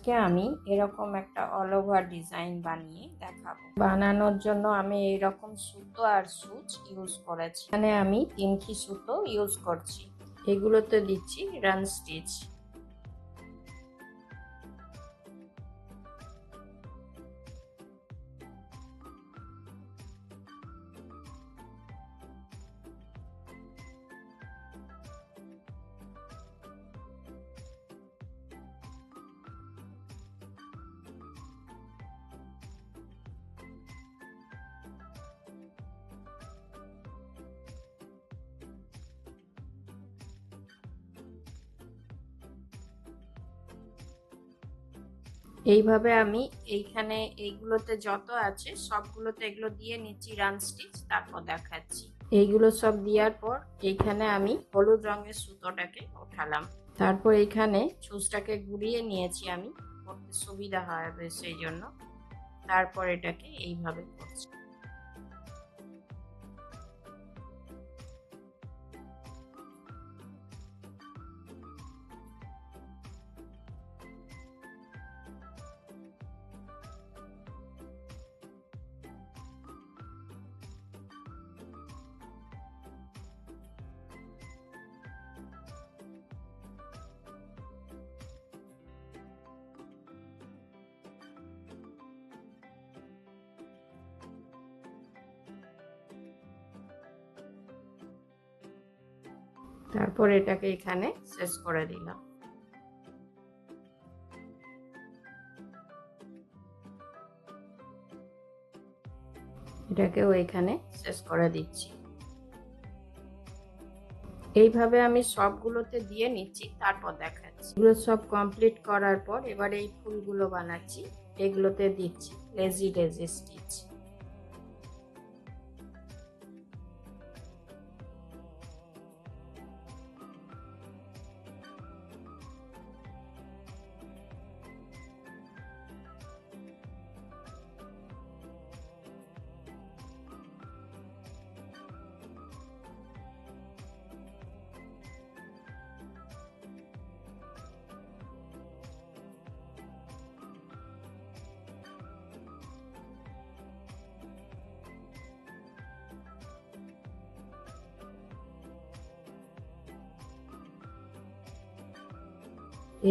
আজকে আমি এরকম একটা অল ওভার ডিজাইন বানিয়ে দেখাবো। বানানোর জন্য আমি এইরকম সুতো আর সুচ ইউজ করেছি। এখানে আমি 3টি সুতো ইউজ করছি। এগুলোতে দিচ্ছি রান স্টিচ। এইভাবে আমি এইগুলোতে যত আছে সবগুলোতে এগুলো দিয়ে নিচ্ছি রান স্টিচ, তারপর দেখাচ্ছি। এইগুলো সব দেওয়ার পর এইখানে আমি হলুদ রঙের সুতোটাকে ওঠালাম। তারপর এইখানে ছুঁচটাকে ঘুরিয়ে নিয়েছি আমি, করতে সুবিধা হবে সেই জন্য। তারপর এটাকে এইভাবে করছি। তারপর এটাকে এখানে শেষ করে দিলাম। এটাকেও এখানে শেষ করে দিচ্ছি। এইভাবে আমি সবগুলোতে দিয়ে নিচ্ছি, তারপর দেখাচ্ছি। এগুলো সব কমপ্লিট করার পর এবার এই ফুলগুলো বানাচ্ছি। এগুলোতে দিচ্ছি লেজি ডেজি স্টিচ।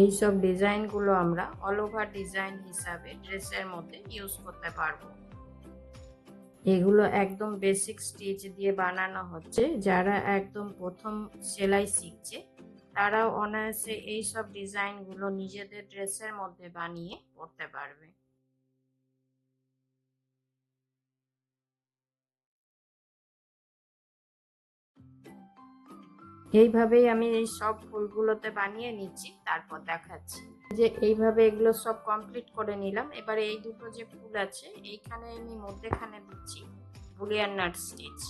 এই সব ডিজাইনগুলো আমরা অল ওভার ডিজাইন হিসাবে ড্রেসের মধ্যে ইউজ করতে পারবো। এগুলো একদম বেসিক স্টিচ দিয়ে বানানো হচ্ছে। যারা একদম প্রথম সেলাই শিখছে তারাও অনায়াসে এই সব ডিজাইনগুলো নিজেদের ড্রেসের মধ্যে বানিয়ে পরতে পারবে। এইভাবেই আমি এই সব ফুলগুলোতে বানিয়ে নিচ্ছি, তারপর দেখাচ্ছি। যে এইভাবে এগুলো সব কমপ্লিট করে নিলাম। এবারে এই দুটো যে ফুল আছে এইখানে আমি মধ্যেখানে দিচ্ছি বুলিয়ান নাট স্টিচ।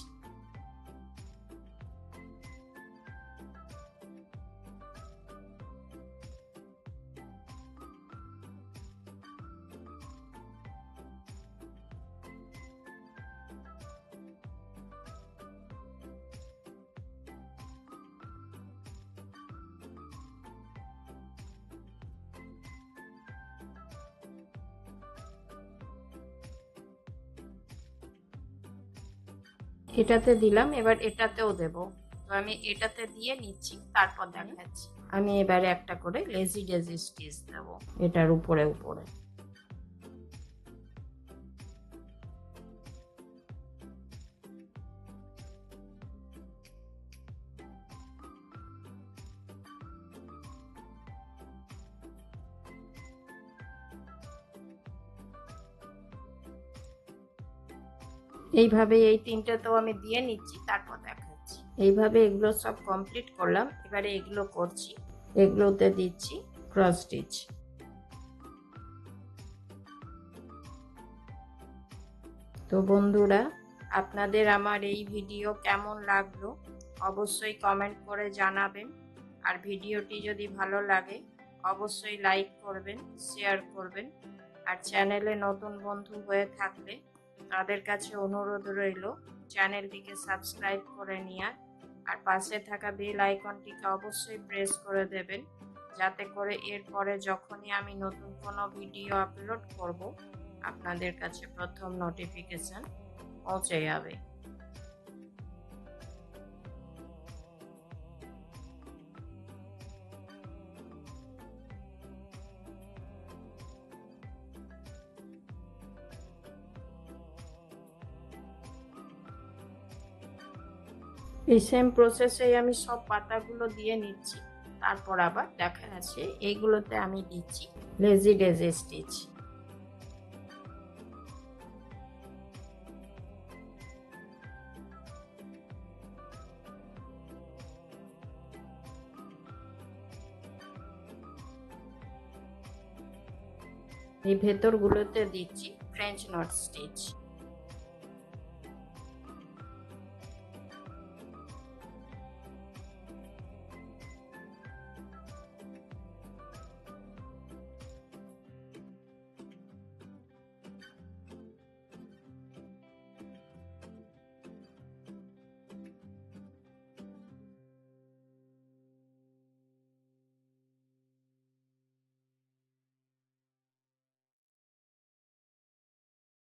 এটাতে দিলাম, এবার এটাতেও দেব। তো আমি এটাতে দিয়ে নিচ্ছি, তারপর দেখাচ্ছি। আমি এবারে একটা করে লেজি ডেজি স্টিচ দেব এটার উপরে উপরে। এইভাবে এই তিনটেতেও আমি দিয়ে নিচ্ছি, তারপর দেখাচ্ছি। এইভাবে এগুলো সব কমপ্লিট করলাম। এবারে এগুলো করছি। এগুলোতে দিচ্ছি ক্রস স্টিচ। তো বন্ধুরা, আপনাদের আমার এই ভিডিও কেমন লাগলো অবশ্যই কমেন্ট করে জানাবেন। আর ভিডিওটি যদি ভালো লাগে অবশ্যই লাইক করবেন, শেয়ার করবেন। আর চ্যানেলে নতুন বন্ধু হয়ে থাকলে তাদের কাছে অনুরোধ রইল চ্যানেলটিকে সাবস্ক্রাইব করে নেওয়ার। আর পাশে থাকা বেল আইকনটিকে অবশ্যই প্রেস করে দেবেন যাতে করে এরপরে যখনই আমি নতুন কোনো ভিডিও আপলোড করব আপনাদের কাছে প্রথম নোটিফিকেশন পৌঁছে যাবে। এই সেম প্রসেসেই আমি সব পাতাগুলো দিয়ে নিচ্ছি। তারপর আবার দেখা যাচ্ছে এইগুলোতে আমি দিচ্ছি লেজি ডেজি স্টিচ। এই ভেতরগুলোতে দিচ্ছি ফ্রেঞ্চ নট স্টিচ।